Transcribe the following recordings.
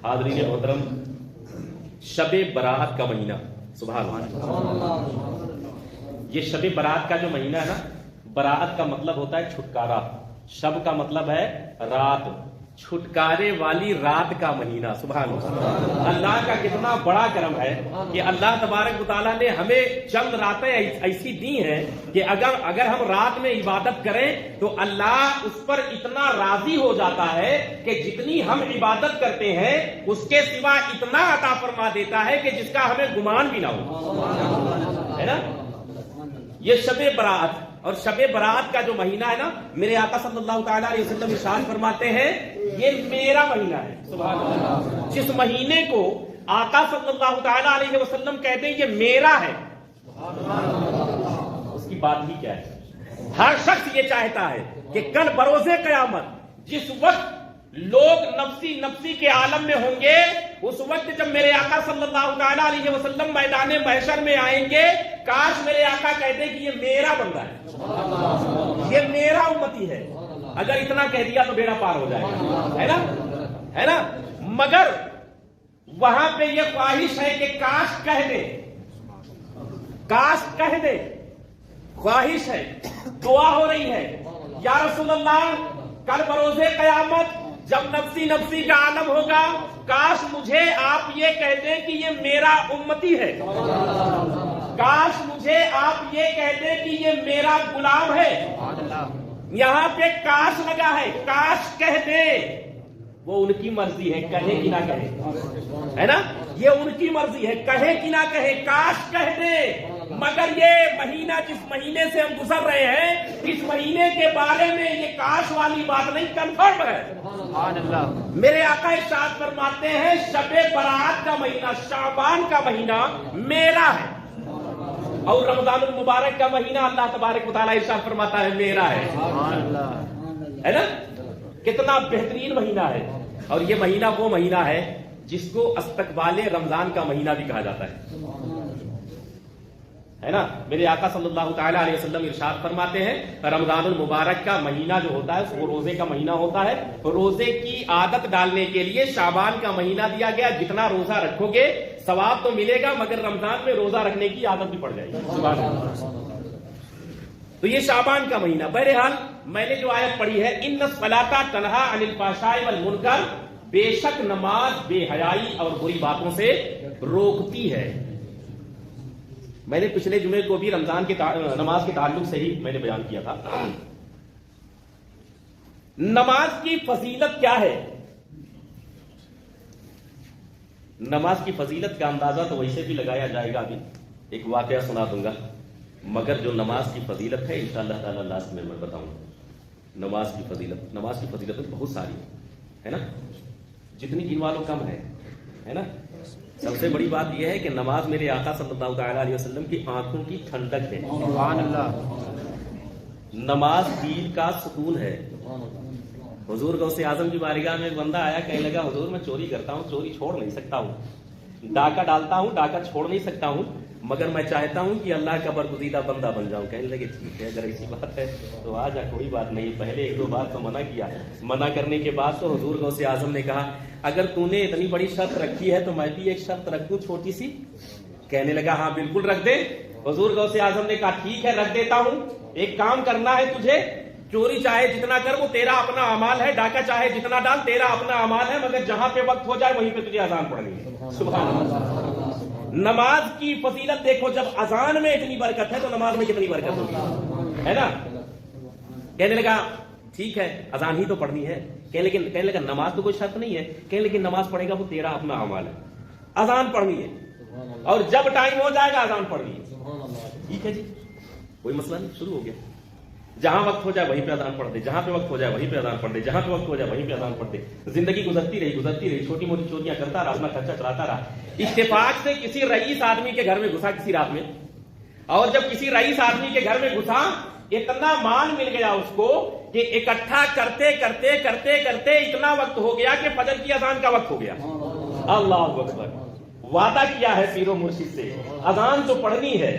حاضرین محترم، شب برات کا مہینہ، سبحان اللہ، یہ شب برات کا جو مہینہ ہے نا، برات کا مطلب ہوتا ہے چھٹکارا، شب کا مطلب ہے رات، چھٹکارے والی رات کا مہینہ، سبحان اللہ۔ اللہ کا کتنا بڑا کرم ہے کہ اللہ تبارک و تعالیٰ نے ہمیں چند راتیں ایسی دی ہیں کہ اگر ہم رات میں عبادت کریں تو اللہ اس پر اتنا راضی ہو جاتا ہے کہ جتنی ہم عبادت کرتے ہیں اس کے سوا اتنا عطا فرما دیتا ہے کہ جس کا ہمیں گمان بھی نہ ہو، ہے نا۔ یہ شب برات، اور شب برات کا جو مہینہ ہے نا، میرے آقا صلی اللہ تعالیٰ علیہ وسلم ارشاد فرماتے ہیں یہ میرا مہینہ ہے، سبحان اللہ۔ جس مہینے کو آقا صلی اللہ تعالیٰ علیہ وسلم کہتے ہیں یہ میرا ہے، اس کی بات ہی کیا ہے؟ ہر شخص یہ چاہتا ہے کہ کل بروز قیامت جس وقت لوگ نفسی نفسی کے عالم میں ہوں گے، اس وقت جب میرے آقا صلی اللہ تعالیٰ علیہ وسلم میدان محشر میں آئیں گے، کاش میرے آقا کہتے کہ یہ میرا بندہ ہے، یہ میرا امتی ہے۔ اگر اتنا کہہ دیا تو بیڑا پار ہو جائے گا، ہے نا۔ مگر وہاں پہ یہ خواہش ہے کہ کاش کہہ دے، کاش کہہ دے، خواہش ہے، دعا ہو رہی ہے، یا رسول اللہ کل بروز قیامت جب نفسی نفسی کا عالم ہوگا، کاش مجھے آپ یہ کہہ دیں کہ یہ میرا امتی ہے، کاش مجھے آپ یہ کہہ دیں کہ یہ میرا غلام ہے۔ یہاں پہ کاش لگا ہے، کاش کہہ دے، وہ ان کی مرضی ہے، کہے کہ نہ کہے، ہے نا، یہ ان کی مرضی ہے، کہے کہ نہ کہے، کاش کہہ دے۔ مگر یہ مہینہ جس مہینے سے ہم گزر رہے ہیں، اس مہینے کے بارے میں یہ کاش والی بات نہیں، کنفرم ہے۔ سبحان اللہ۔ میرے آقا ارشاد فرماتے ہیں شب برات کا مہینہ، شعبان کا مہینہ میرا ہے، اور رمضان المبارک کا مہینہ اللہ تبارک و تعالیٰ ارشاد فرماتا ہے میرا ہے، ہے نا۔ کتنا بہترین مہینہ ہے، اور یہ مہینہ وہ مہینہ ہے جس کو استقبال رمضان کا مہینہ بھی کہا جاتا ہے نا۔ میرے آقا صلی اللہ تعالیٰ علیہ وسلم ارشاد فرماتے ہیں رمضان المبارک کا مہینہ جو ہوتا ہے وہ روزے کا مہینہ ہوتا ہے، روزے کی عادت ڈالنے کے لیے شعبان کا مہینہ دیا گیا، جتنا روزہ رکھو گے ثواب تو ملے گا، مگر رمضان میں روزہ رکھنے کی عادت بھی پڑ جائے گی، سبحان اللہ۔ تو یہ شعبان کا مہینہ، بہرحال میں نے جو آیت پڑھی ہے ان الصلاۃ تنہی عن الفحشاء والمنکر، بے شک نماز بے حیائی اور بری باتوں سے روکتی ہے۔ میں نے پچھلے جمعے کو بھی رمضان کے نماز کے تعلق سے ہی میں نے بیان کیا تھا۔ نماز کی فضیلت کیا ہے؟ نماز کی فضیلت کا اندازہ تو ویسے بھی لگایا جائے گا، ابھی ایک واقعہ سنا دوں گا، مگر جو نماز کی فضیلت ہے انشاءاللہ تعالی لاسٹ میں بتاؤں گا۔ نماز کی فضیلت بہت ساری ہے نا، جتنی گنوا لو کم ہے نا۔ سب سے بڑی بات یہ ہے کہ نماز میرے آقا صلی اللہ تعالیٰ علیہ وسلم کی آنکھوں کی ٹھنڈک ہے، سبحان اللہ۔ نماز دل کا سکون ہے۔ حضور غوث اعظم کی بارگاہ میں ایک بندہ آیا، کہنے لگا حضور میں چوری کرتا ہوں، چوری چھوڑ نہیں سکتا ہوں، ڈاکہ ڈالتا ہوں، ڈاکہ چھوڑ نہیں سکتا ہوں، مگر میں چاہتا ہوں کہ اللہ کا برگزیدہ بندہ بن جاؤں۔ کہنے لگے ٹھیک ہے، اگر ایسی بات ہے تو آ جا، کوئی بات نہیں۔ پہلے ایک دو بار تو منع کیا، منع کرنے کے بعد تو حضور غوث اعظم نے کہا اگر تو نے اتنی بڑی شرط رکھی ہے تو میں بھی ایک شرط رکھوں چھوٹی سی۔ کہنے لگا ہاں بالکل رکھ دے۔ حضور غوث اعظم نے کہا ٹھیک ہے رکھ دیتا ہوں، ایک کام کرنا ہے تجھے، چوری چاہے جتنا کر وہ تیرا اپنا اعمال ہے، ڈاکہ چاہے جتنا ڈال تیرا اپنا اعمال ہے، مگر جہاں پہ وقت ہو جائے وہیں پہ تجھے اذان پڑھنی ہے، سبحان اللہ۔ نماز کی فضیلت دیکھو، جب اذان میں اتنی برکت ہے تو نماز میں کتنی برکت ہوگی، ہے نا۔ کہنے لگا ٹھیک ہے اذان ہی تو پڑھنی ہے، کہنے لگا نماز تو کوئی شرط نہیں ہے، کہنے لگا نماز پڑھے گا وہ تیرا اپنا اعمال ہے، اذان پڑھنی ہے، اور جب ٹائم ہو جائے گا اذان پڑھنی ہے، ٹھیک ہے جی، کوئی مسئلہ نہیں، شروع ہو گیا۔ جہاں وقت ہو جائے وہیں پہ اذان پڑھ دے، جہاں پہ وقت ہو جائے وہیں پہ اذان پڑھ دے، جہاں پہ وقت ہو جائے وہیں پہ اذان پڑھ دے۔ زندگی گزرتی رہی، چھوٹی موٹی چوریاں کرتا رہا، اپنا خرچہ چلاتا رہا۔ اتفاق سے کسی رئیس آدمی کے گھر میں گھسا کسی رات میں، اور جب کسی رئیس آدمی کے گھر میں گھسا اتنا مال مل گیا اس کو کہ اکٹھا کرتے کرتے کرتے کرتے اتنا وقت ہو گیا کہ فجر کی اذان کا وقت ہو گیا۔ اللہ اکبر۔ وعدہ کیا ہے پیر و مرشد سے، اذان تو پڑھنی ہے۔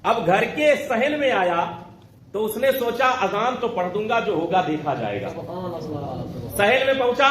اب گھر کے صحن میں آیا تو اس نے سوچا اذان تو پڑھ دوں گا، جو ہوگا دیکھا جائے گا۔ صحن میں پہنچا،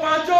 5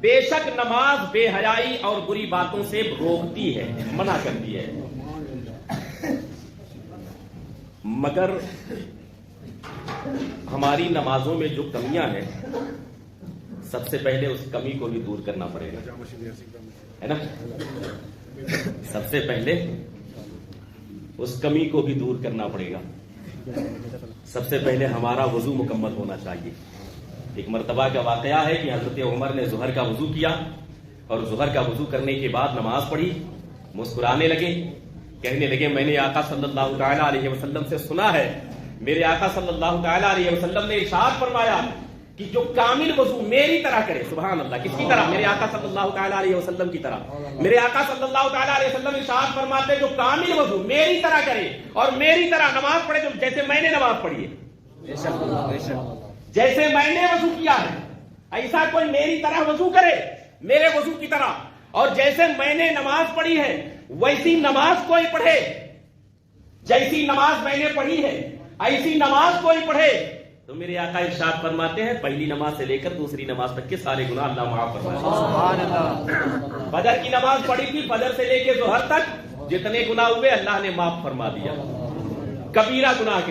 بے شک نماز بے حیائی اور بری باتوں سے روکتی ہے، منع کرتی ہے، مگر ہماری نمازوں میں جو کمیاں ہیں سب سے پہلے اس کمی کو بھی دور کرنا پڑے گا، ہے نا؟ سب سے پہلے اس کمی کو بھی دور کرنا پڑے گا۔ سب سے پہلے ہمارا وضو مکمل ہونا چاہیے۔ ایک مرتبہ کا واقعہ ہے کہ حضرت عمر نے ظہر کا وضو کیا اور ظہر کا وضو کرنے کے بعد نماز پڑھی، مسکرانے لگے، کہنے لگے میں نے آقا صلی اللہ تعالی علیہ وسلم سے سنا ہے، میرے آقا صلی اللہ تعالی علیہ وسلم نے ارشاد فرمایا کہ جو کامل وضو میری طرح کرے، سبحان اللہ، کس کی طرح؟ میرے آقا صلی اللہ تعالی علیہ وسلم کی طرح۔ میرے آقا صلی اللہ تعالی علیہ وسلم ارشاد فرماتے جو کامل وضو میری طرح کرے اور میری طرح نماز پڑھے، جو جیسے میں نے نماز پڑھی ہے، جیسے میں نے وضو کیا ہے، ایسا کوئی میری طرح وضو کرے، میرے وضو کی طرح، اور جیسے میں نے نماز پڑھی ہے ویسی نماز کوئی پڑھے، جیسی نماز میں نے پڑھی ہے ایسی نماز کوئی پڑھے، تو میرے آقا ارشاد فرماتے ہیں پہلی نماز سے لے کر دوسری نماز تک کے سارے گناہ اللہ معاف فرمائے۔ فجر کی نماز پڑھی تھی، فجر سے لے کے ظہر تک جتنے گناہ ہوئے اللہ نے معاف فرما دیا، کبیرہ گناہ کے